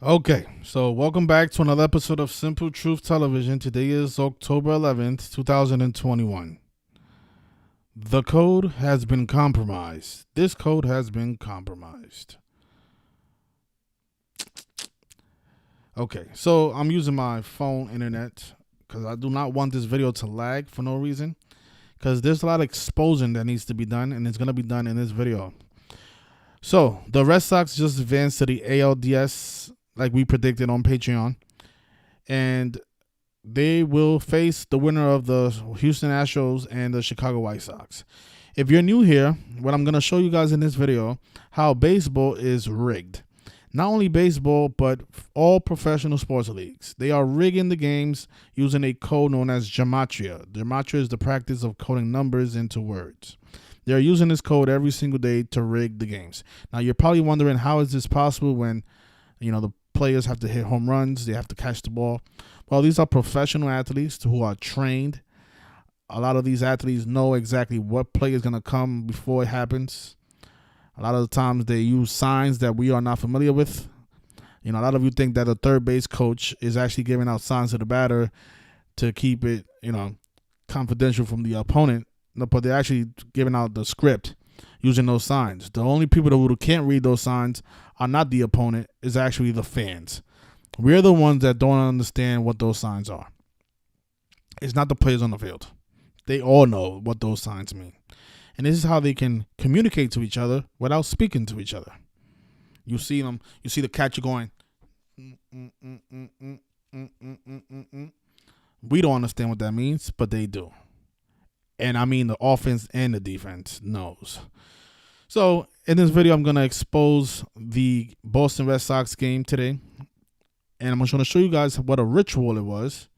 Okay, so welcome back to another episode of Simple Truth Television. Today is October 11th, 2021. The code has been compromised. This code has been compromised. Okay, so I'm using my phone internet because I do not want this video to lag for no reason. Because there's a lot of exposing that needs to be done, and it's going to be done in this video. So, the Red Sox just advanced to the ALDS like we predicted on Patreon. And they will face the winner of the Houston Astros and the Chicago White Sox. If you're new here, what I'm going to show you guys in this video, how baseball is rigged. Not only baseball, but all professional sports leagues. They are rigging the games using a code known as gematria. Gematria is the practice of coding numbers into words. They're using this code every single day to rig the games. Now, you're probably wondering, how is this possible when, the players have to hit home runs, they have to catch the ball? Well, these are professional athletes who are trained. A lot of these athletes know exactly what play is going to come before it happens. A lot of the times they use signs that we are not familiar with. A lot of you think that a third base coach is actually giving out signs to the batter to keep it, confidential from the opponent. No, but they're actually giving out the script using those signs. The only people who can't read those signs are not the opponent, is actually the fans. We're the ones that don't understand what those signs are. It's not the players on the field. They all know what those signs mean. And this is how they can communicate to each other without speaking to each other. You see the catcher going, We don't understand what that means, but they do. And I mean the offense and the defense knows. So in this video, I'm going to expose the Boston Red Sox game today. And I'm going to show you guys what a ritual it was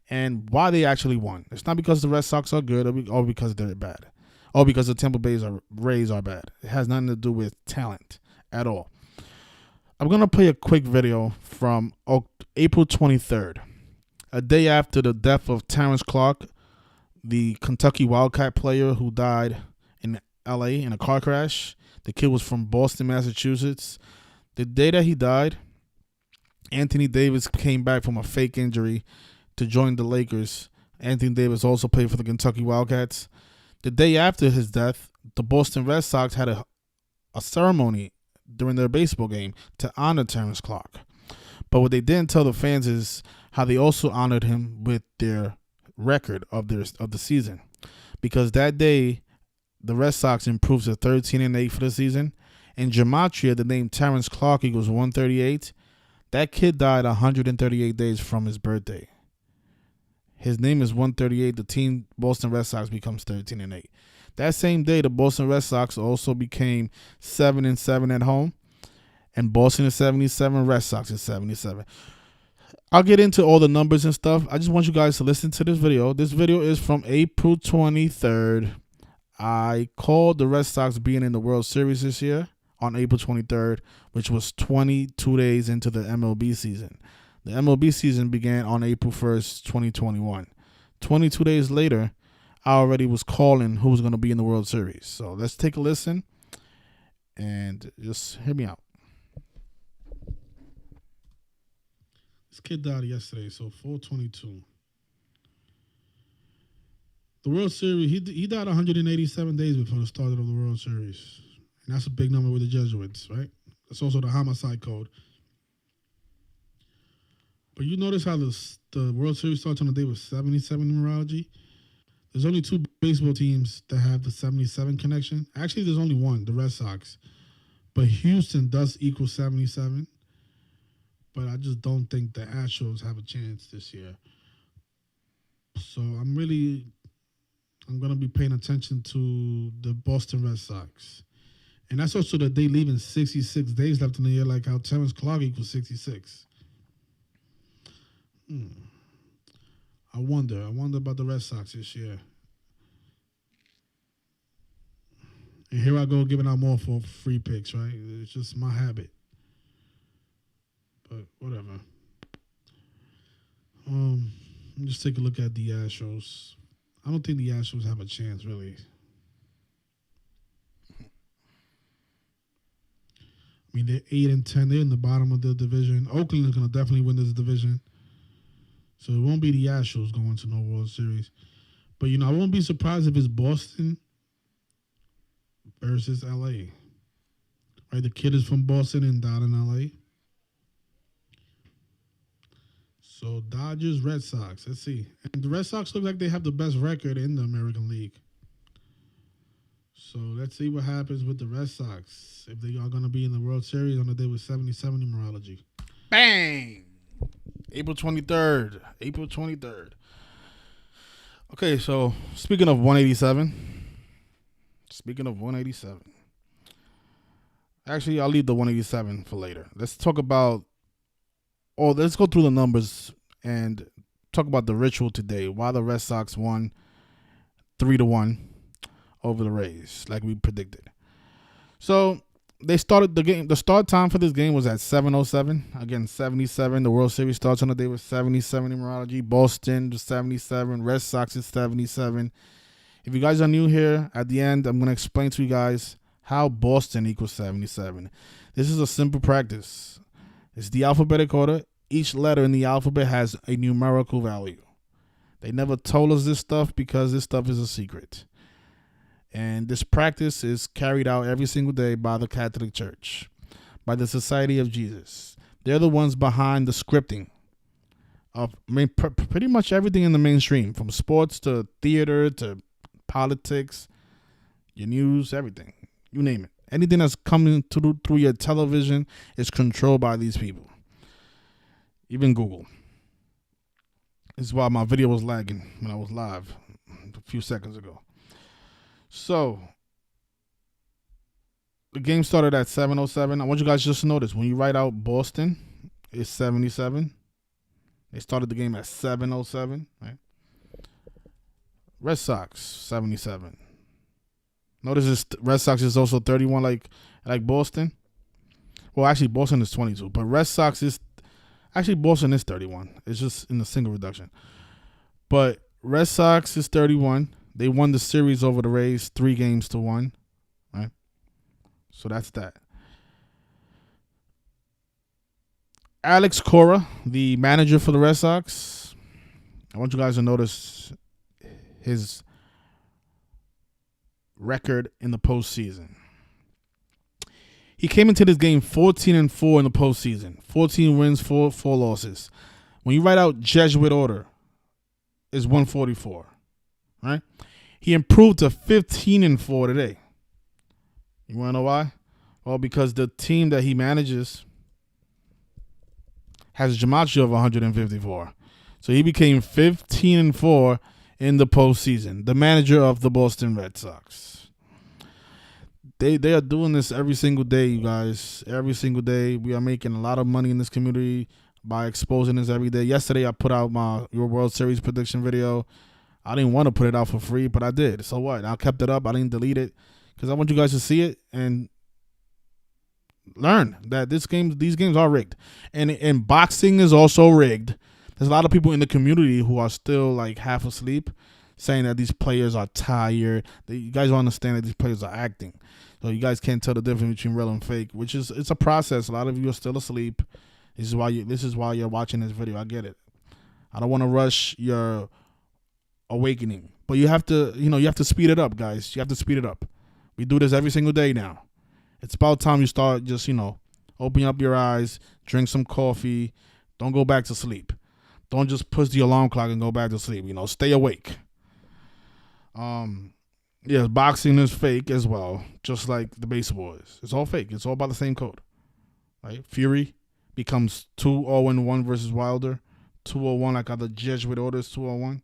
and why they actually won. It's not because the Red Sox are good or because they're bad or because the Tampa Bay Rays are bad. It has nothing to do with talent at all. I'm going to play a quick video from April 23rd, a day after the death of Terrence Clark, the Kentucky Wildcat player who died in L.A. in a car crash. The kid was from Boston, Massachusetts. The day that he died, Anthony Davis came back from a fake injury to join the Lakers. Anthony Davis also played for the Kentucky Wildcats. The day after his death, the Boston Red Sox had a ceremony during their baseball game to honor Terrence Clark. But what they didn't tell the fans is how they also honored him with their record of the season. Because that day, the Red Sox improved to 13-8 for the season. In gematria, the name Terrence Clark equals 138. That kid died 138 days from his birthday. His name is 138. The team Boston Red Sox becomes 13-8. That same day, the Boston Red Sox also became 7-7 at home. And Boston is 77. Red Sox is 77. I'll get into all the numbers and stuff. I just want you guys to listen to this video. This video is from April 23rd. I called the Red Sox being in the World Series this year on April 23rd, which was 22 days into the MLB season. The MLB season began on April 1st, 2021. 22 days later, I already was calling who was going to be in the World Series. So let's take a listen and just hear me out. This kid died yesterday, so 4/22. The World Series, he died 187 days before the start of the World Series. And that's a big number with the Jesuits, right? That's also the homicide code. But you notice how the World Series starts on the day with 77 numerology? There's only two baseball teams that have the 77 connection. Actually, there's only one, the Red Sox. But Houston does equal 77. But I just don't think the Astros have a chance this year. So I'm going to be paying attention to the Boston Red Sox. And that's also that they leaving 66 days left in the year, like how Terrence Clark equals 66. I wonder about the Red Sox this year. And here I go giving out more for free picks, right? It's just my habit. But whatever. Just take a look at the Astros. I don't think the Astros have a chance, really. mean, they're 8-10. They're in the bottom of the division. Oakland is going to definitely win this division. So it won't be the Astros going to no World Series. But, I won't be surprised if it's Boston versus L.A. Right? The kid is from Boston and died in L.A. So Dodgers, Red Sox. Let's see. And the Red Sox look like they have the best record in the American League. So let's see what happens with the Red Sox. If they are going to be in the World Series on the day with 77 numerology. Bang! April 23rd. Okay, so speaking of 187. Actually, I'll leave the 187 for later. Let's talk about, let's go through the numbers and talk about the ritual today. Why the Red Sox won 3-1 over the Rays, like we predicted. So they started the game. The start time for this game was at 7:07. Again, 77. The World Series starts on the day with 77 numerology. Boston is 77. Red Sox is 77. If you guys are new here, at the end, I'm going to explain to you guys how Boston equals 77. This is a simple practice. It's the alphabetic order. Each letter in the alphabet has a numerical value. They never told us this stuff because this stuff is a secret. And this practice is carried out every single day by the Catholic Church, by the Society of Jesus. They're the ones behind the scripting of pretty much everything in the mainstream, from sports to theater to politics, your news, everything. You name it. Anything that's coming through your television is controlled by these people. Even Google. This is why my video was lagging when I was live a few seconds ago. So, the game started at 7:07. I want you guys just to notice, when you write out Boston, it's 77. They started the game at 7:07, right? Red Sox, 77. Notice this Red Sox is also 31 like Boston. Well, actually, Boston is 22. But Red Sox is... Actually, Boston is 31. It's just in the single reduction. But Red Sox is 31. They won the series over the Rays 3-1, right? So that's that. Alex Cora, the manager for the Red Sox, I want you guys to notice his record in the postseason. He came into this game 14-4 in the postseason. 14 wins, 4 losses. When you write out Jesuit order, it's 144, right? He improved to 15-4 today. You want to know why? Well, because the team that he manages has a gematria of 154. So he became 15-4 in the postseason. The manager of the Boston Red Sox. They are doing this every single day, you guys. Every single day. We are making a lot of money in this community by exposing this every day. Yesterday, I put out your World Series prediction video. I didn't want to put it out for free, but I did. So what? I kept it up. I didn't delete it because I want you guys to see it and learn that these games are rigged. And boxing is also rigged. There's a lot of people in the community who are still like half asleep saying that these players are tired. You guys don't understand that these players are acting. So you guys can't tell the difference between real and fake, which is, it's a process. A lot of you are still asleep. This is why you're watching this video. I get it. I don't want to rush your awakening, but you have to speed it up, guys. You have to speed it up. We do this every single day now. It's about time you start just, open up your eyes, drink some coffee. Don't go back to sleep. Don't just push the alarm clock and go back to sleep. Stay awake. Yes, boxing is fake as well, just like the baseball is. It's all fake. It's all by the same code, right? Fury becomes 2-0-1 versus Wilder. 2-0-1 like how the Jesuit order is 2-0-1.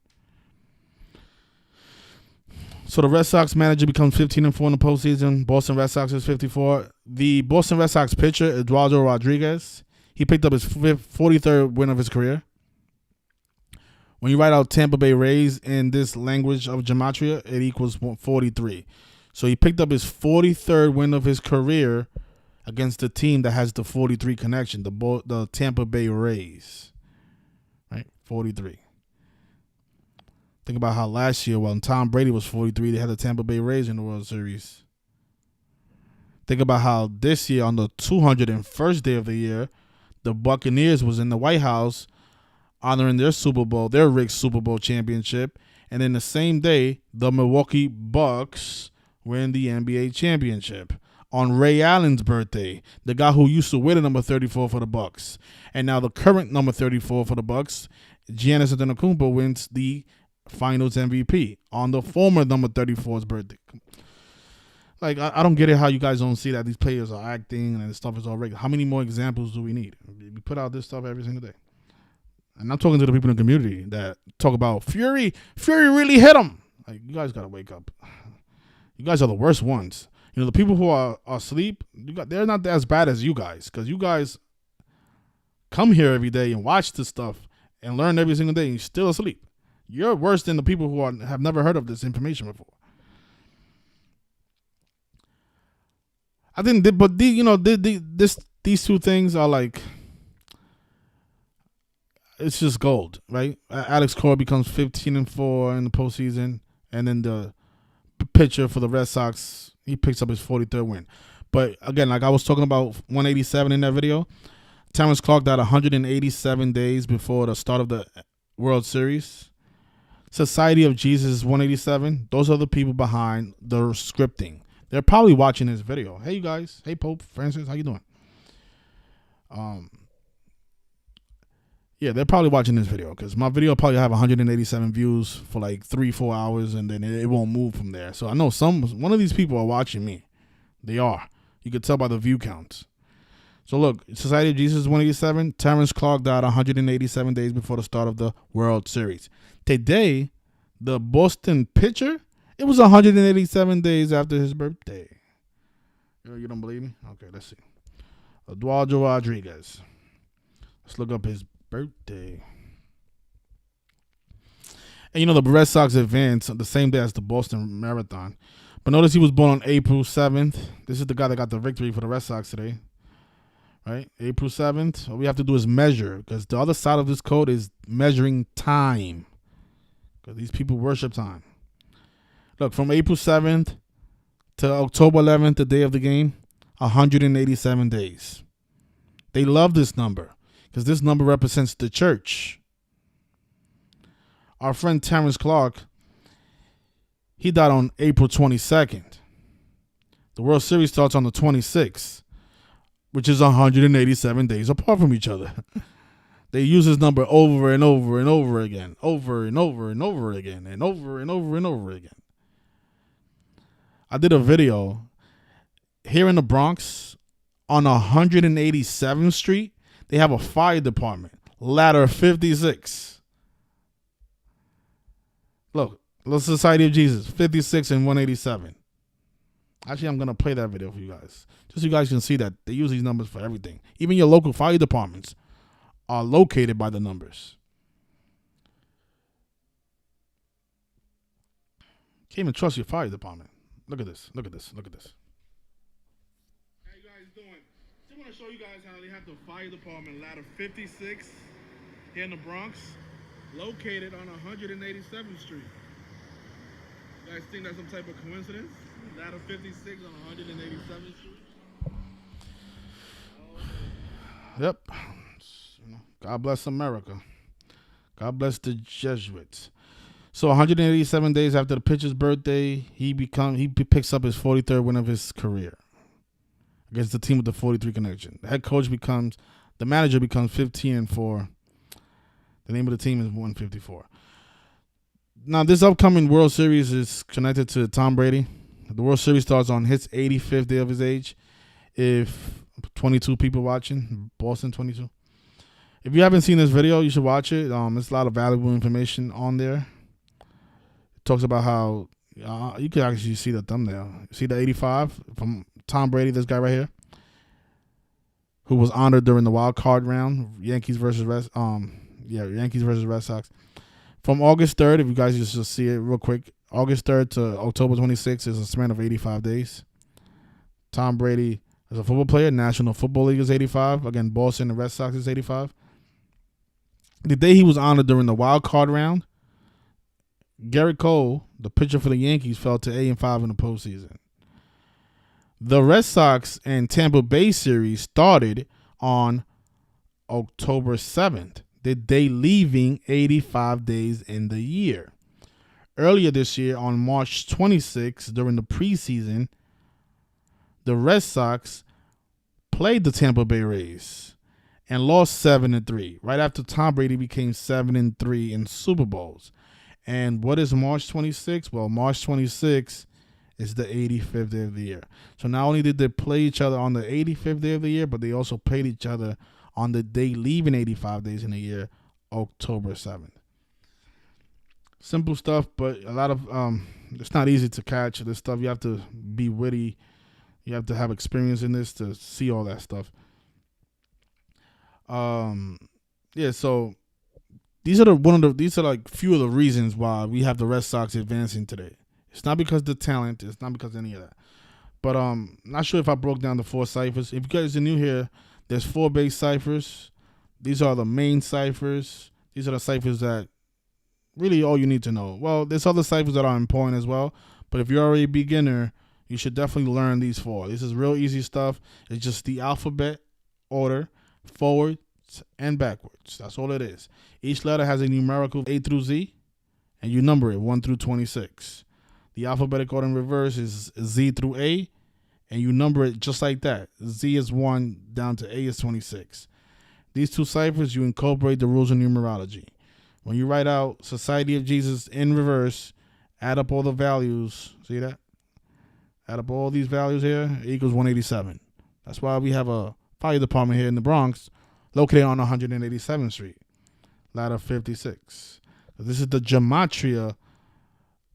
So the Red Sox manager becomes 15-4 in the postseason. Boston Red Sox is 54. The Boston Red Sox pitcher, Eduardo Rodriguez, he picked up his 43rd win of his career. When you write out Tampa Bay Rays in this language of gematria, it equals 43. So he picked up his 43rd win of his career against the team that has the 43 connection, the Tampa Bay Rays. Right? 43. Think about how last year, when Tom Brady was 43, they had the Tampa Bay Rays in the World Series. Think about how this year, on the 201st day of the year, the Buccaneers was in the White House honoring their rigged Super Bowl championship. And then the same day, the Milwaukee Bucks win the NBA championship on Ray Allen's birthday, the guy who used to wear the number 34 for the Bucks. And now the current number 34 for the Bucks, Giannis Antetokounmpo, wins the Finals MVP on the former number 34's birthday. Like, I don't get it how you guys don't see that these players are acting and this stuff is all regular. How many more examples do we need? We put out this stuff every single day. And I'm talking to the people in the community that talk about Fury really hit him. Like, you guys got to wake up. You guys are the worst ones. You know, the people who are asleep, they're not as bad as you guys, because you guys come here every day and watch this stuff and learn every single day and you're still asleep. You're worse than the people who have never heard of this information before. I think, these two things are like, it's just gold, right? Alex Cora becomes 15-4 in the postseason, and then the pitcher for the Red Sox, he picks up his 43rd win. But again, like I was talking about 187 in that video, Terrence Clark died 187 days before the start of the World Series. Society of Jesus 187. Those are the people behind the scripting. They're probably watching this video. Hey, you guys. Hey, Pope Francis. How you doing? Yeah, they're probably watching this video because my video probably have 187 views for like 3-4 hours, and then it won't move from there. So I know one of these people are watching me. They are. You could tell by the view counts. So look, Society of Jesus 187. Terrence Clark died 187 days before the start of the World Series. Today, the Boston pitcher, it was 187 days after his birthday. You don't believe me? Okay, let's see. Eduardo Rodriguez. Let's look up his birthday. And you know, the Red Sox advanced the same day as the Boston Marathon. But notice he was born on April 7th. This is the guy that got the victory for the Red Sox today. Right? April 7th. All we have to do is measure, because the other side of this code is measuring time. Because these people worship time. Look, from April 7th to October 11th, the day of the game, 187 days. They love this number because this number represents the church. Our friend Terrence Clark, he died on April 22nd. The World Series starts on the 26th, which is 187 days apart from each other. They use this number over and over and over again, over and over and over again, and over and over and over again. I did a video here in the Bronx on 187th Street. They have a fire department, ladder 56. Look, the Society of Jesus, 56 and 187. Actually, I'm going to play that video for you guys, just so you guys can see that they use these numbers for everything. Even your local fire departments are located by the numbers. Can't even trust your fire department. Look at this. Look at this. Look at this. How you guys doing? Just want to show you guys how they have the fire department ladder 56 here in the Bronx, located on 187th Street. You guys think that's some type of coincidence? Ladder 56 on 187th Street? Yep. God bless America. God bless the Jesuits. So 187 days after the pitcher's birthday, he picks up his 43rd win of his career against the team with the 43 connection. The manager becomes 15-4. The name of the team is 154. Now, this upcoming World Series is connected to Tom Brady. The World Series starts on his 85th day of his age. If 22 people watching, Boston 22. If you haven't seen this video, you should watch it. There's a lot of valuable information on there. Talks about how you can actually see the thumbnail. See the 85 from Tom Brady, this guy right here, who was honored during the wild card round, Yankees versus Red Sox. From August 3rd, if you guys just see it real quick, August 3rd to October 26th is a span of 85 days. Tom Brady, as a football player, National Football League is 85. Again, Boston and Red Sox is 85. The day he was honored during the wild card round, Garrett Cole, the pitcher for the Yankees, fell to 8-5 in the postseason. The Red Sox and Tampa Bay series started on October 7th, the day leaving 85 days in the year. Earlier this year, on March 26th, during the preseason, the Red Sox played the Tampa Bay Rays and lost 7-3, right after Tom Brady became 7-3 in Super Bowls. And what is March 26th? Well, March 26th is the 85th day of the year. So not only did they play each other on the 85th day of the year, but they also played each other on the day leaving 85 days in the year, October 7th. Simple stuff, but a lot of it's not easy to catch this stuff. You have to be witty. You have to have experience in this to see all that stuff. So these are like few of the reasons why we have the Red Sox advancing today. It's not because of the talent. It's not because of any of that. But not sure if I broke down the 4 ciphers. If you guys are new here, there's 4 base ciphers. These are the main ciphers. These are the ciphers that really all you need to know. Well, there's other ciphers that are important as well. But if you're already a beginner, you should definitely learn these 4. This is real easy stuff. It's just the alphabet order, forwards and backwards. That's all it is. Each letter has a numerical A through Z, and you number it 1 through 26. The alphabetic order in reverse is Z through A, and you number it just like that. Z is 1 down to A is 26. These 2 ciphers, you incorporate the rules of numerology. When you write out Society of Jesus in reverse, add up all the values. See that? Add up all these values here, it equals 187. That's why we have a fire department here in the Bronx, located on 187th Street, ladder 56. So this is the gematria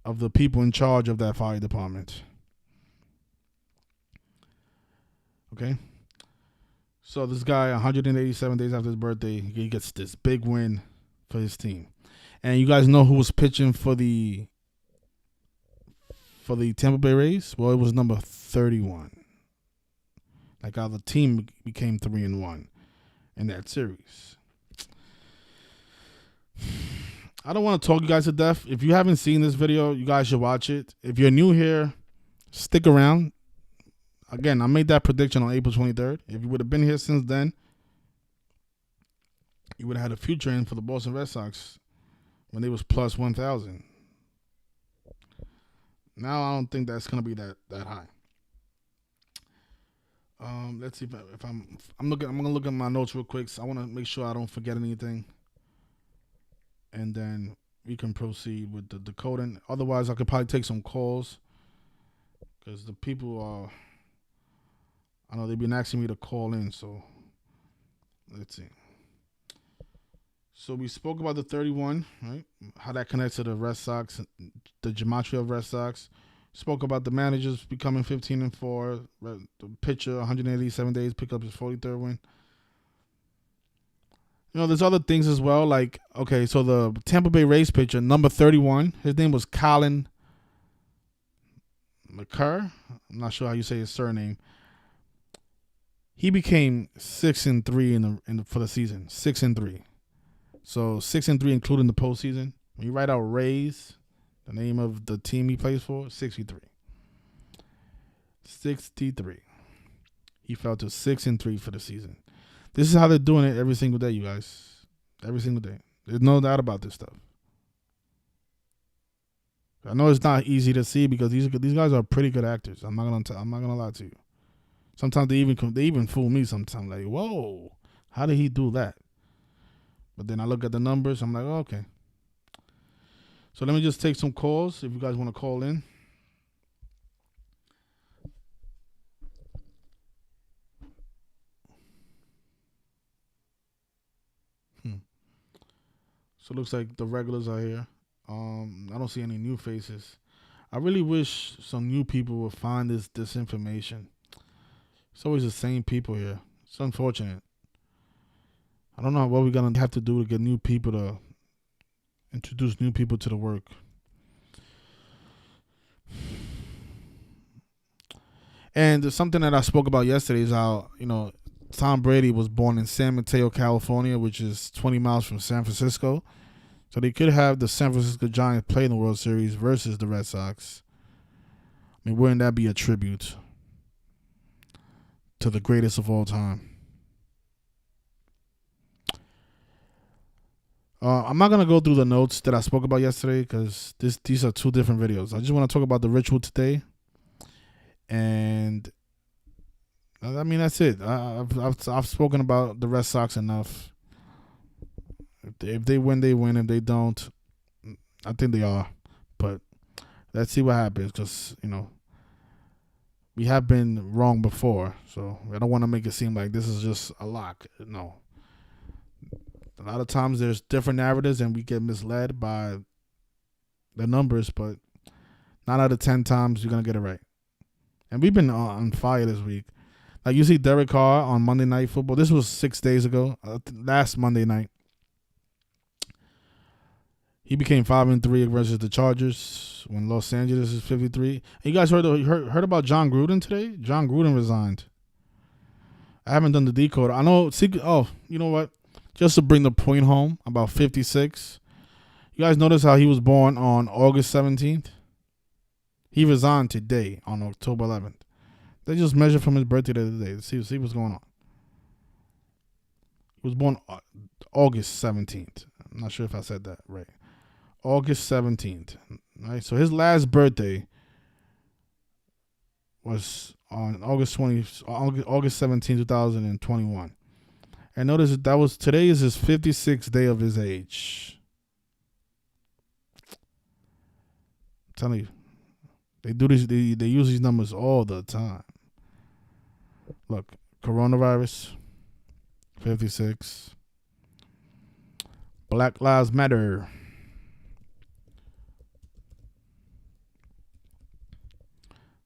of the people in charge of that fire department. Okay? So this guy, 187 days after his birthday, he gets this big win for his team. And you guys know who was pitching for the Tampa Bay Rays? Well, it was number 31. Like how the team became 3-1 in that series. I don't want to talk you guys to death. If you haven't seen this video, you guys should watch it. If you're new here, stick around. Again, I made that prediction on April 23rd. If you would have been here since then, you would have had a future in for the Boston Red Sox when they was plus 1,000. Now I don't think that's gonna be that high. Let's see if I'm gonna look at my notes real quick. So I want to make sure I don't forget anything, and then we can proceed with the decoding. Otherwise, I could probably take some calls because the people are. I know they've been asking me to call in, so let's see. So we spoke about the 31, right? How that connects to the Red Sox, the gematria of Red Sox. Spoke about the managers becoming 15-4. The pitcher, 187 days, pick up his 43rd win. You know, there's other things as well. Like, okay, so the Tampa Bay Rays pitcher, number 31, his name was Colin McCurr. I'm not sure how you say his surname. He became 6-3 for the season. 6-3. So 6-3, including the postseason. When you write out Rays, the name of the team he plays for, 63. 63. He fell to 6-3 for the season. This is how they're doing it every single day, you guys. Every single day. There's no doubt about this stuff. I know it's not easy to see because these guys are pretty good actors. I'm not gonna lie to you. Sometimes they even fool me. Sometimes like, whoa, how did he do that? But then I look at the numbers. I'm like, oh, okay. So let me just take some calls if you guys want to call in. So it looks like the regulars are here. I don't see any new faces. I really wish some new people would find this information. It's always the same people here. It's unfortunate. I don't know what we're going to have to do to get new people to introduce new people to the work. And there's something that I spoke about yesterday is how, Tom Brady was born in San Mateo, California, which is 20 miles from San Francisco. So they could have the San Francisco Giants play in the World Series versus the Red Sox. I mean, wouldn't that be a tribute? to the greatest of all time. I'm not gonna go through the notes that I spoke about yesterday because these are two different videos. I just want to talk about the ritual today, and I mean that's it. I've spoken about the Red Sox enough. If they win, they win. If they don't, I think they are. But let's see what happens because we have been wrong before, so I don't want to make it seem like this is just a lock. No. A lot of times there's different narratives and we get misled by the numbers, but 9 out of 10 times you're going to get it right. And we've been on fire this week. Like you see Derek Carr on Monday Night Football. This was 6 days ago, last Monday night. He became 5-3 versus the Chargers when Los Angeles is 53. And you guys heard about John Gruden today? John Gruden resigned. I haven't done the decode. I know. Oh, you know what? Just to bring the point home about 56. You guys notice how he was born on August 17th? He resigned today on October 11th. They just measured from his birthday the other day to see what's going on. He was born August 17th. I'm not sure if I said that right. August 17th. Right? So his last birthday was on August 17, 2021. And notice that today is his 56th day of his age. I'm telling you, they do this. They use these numbers all the time. Look, coronavirus, 56. Black Lives Matter,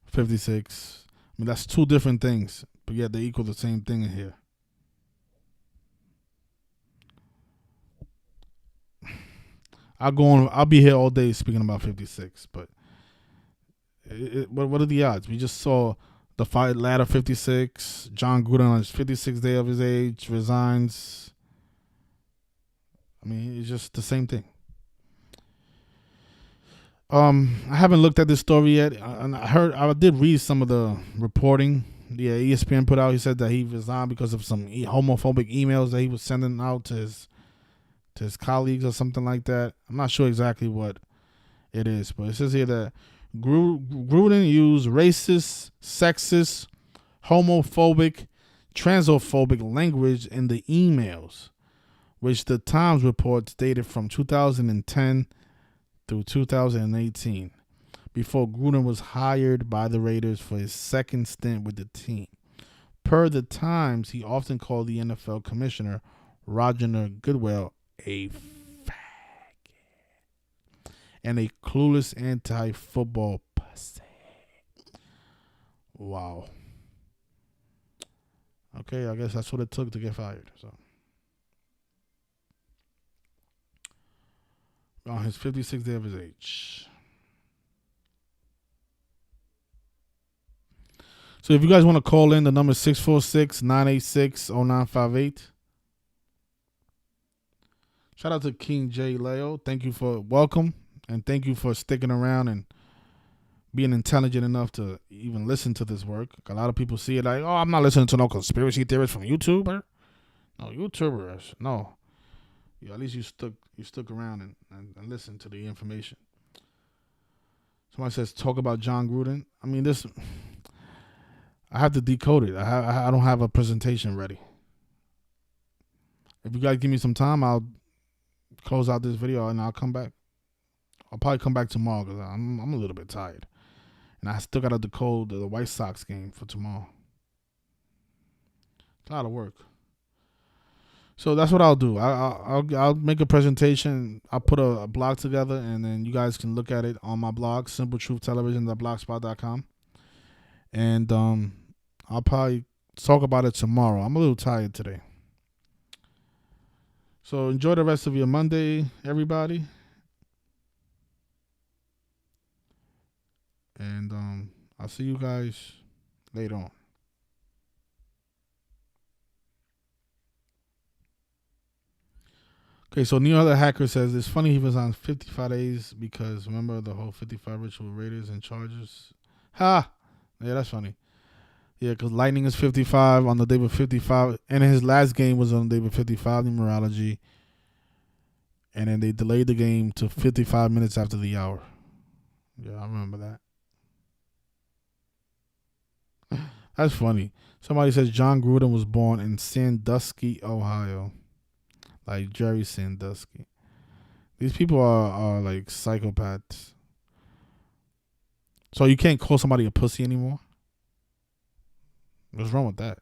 56. I mean, that's two different things, but yet they equal the same thing in here. I'll be here all day speaking about 56, but what are the odds? We just saw the fight ladder 56. John Gruden on his 56th day of his age resigns. I mean, it's just the same thing. I haven't looked at this story yet. I did read some of the reporting. Yeah, ESPN put out. He said that he resigned because of some homophobic emails that he was sending out to his colleagues or something like that. I'm not sure exactly what it is, but it says here that Gruden used racist, sexist, homophobic, transphobic language in the emails, which the Times reports dated from 2010 through 2018, before Gruden was hired by the Raiders for his second stint with the team. Per the Times, he often called the NFL commissioner, Roger Goodell, a faggot and a clueless anti-football pussy. Wow. Okay, I guess that's what it took to get fired. So, on his 56th day of his age. So if you guys want to call in, the number is 646-986-0958. Shout out to King J. Leo. Thank you for welcome, and thank you for sticking around and being intelligent enough to even listen to this work. A lot of people see it like, oh, I'm not listening to no conspiracy theorists from YouTuber. No, YouTubers. No. Yeah, at least you stuck around and listened to the information. Somebody says, talk about John Gruden. I mean, I have to decode it. I don't have a presentation ready. If you guys give me some time, I'll close out this video and I'll come back. I'll probably come back tomorrow because I'm a little bit tired. And I still got to decode the White Sox game for tomorrow. It's a lot of work. So that's what I'll do. I'll make a presentation. I'll put a blog together, and then you guys can look at it on my blog, simpletruth.television.blogspot.com. And I'll probably talk about it tomorrow. I'm a little tired today. So enjoy the rest of your Monday, everybody. And I'll see you guys later on. Okay, so Neil the Hacker says, it's funny he was on 55 days because remember the whole 55 ritual Raiders and Chargers? Ha! Yeah, that's funny. Yeah, because Lightning is 55 on the day of 55. And his last game was on the day of 55, numerology. And then they delayed the game to 55 minutes after the hour. Yeah, I remember that. That's funny. Somebody says John Gruden was born in Sandusky, Ohio. Like Jerry Sandusky. These people are like psychopaths. So you can't call somebody a pussy anymore? What's wrong with that?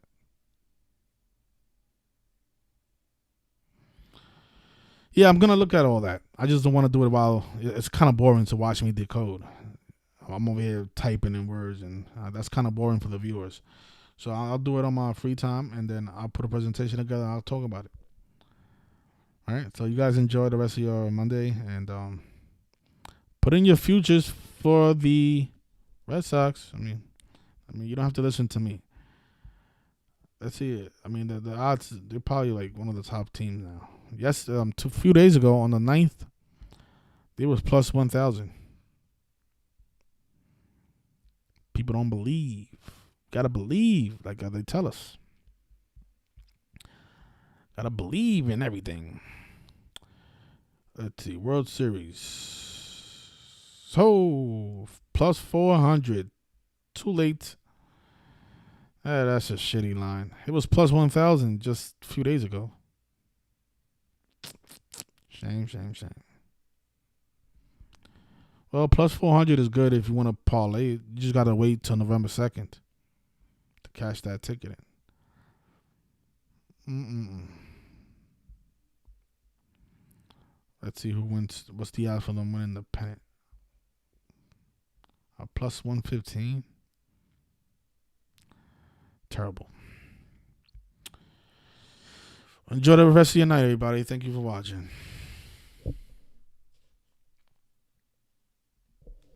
Yeah, I'm going to look at all that. I just don't want to do it while it's kind of boring to watch me decode. I'm over here typing in words, and that's kind of boring for the viewers. So I'll do it on my free time, and then I'll put a presentation together, and I'll talk about it. All right, so you guys enjoy the rest of your Monday, and put in your futures for the Red Sox. I mean, you don't have to listen to me. Let's see it. I mean, the odds, they're probably like one of the top teams now. Yes, a few days ago on the 9th, they was plus 1,000. People don't believe. Gotta believe, like they tell us. Gotta believe in everything. Let's see, World Series. So, plus 400. Too late. That's a shitty line. It was plus 1,000 just a few days ago. Shame. Well, plus 400 is good if you want to parlay. You just got to wait till November 2nd to cash that ticket in. Let's see who wins. What's the odds for them winning the pennant? Plus 115. Terrible. Enjoy the rest of your night, everybody. Thank you for watching.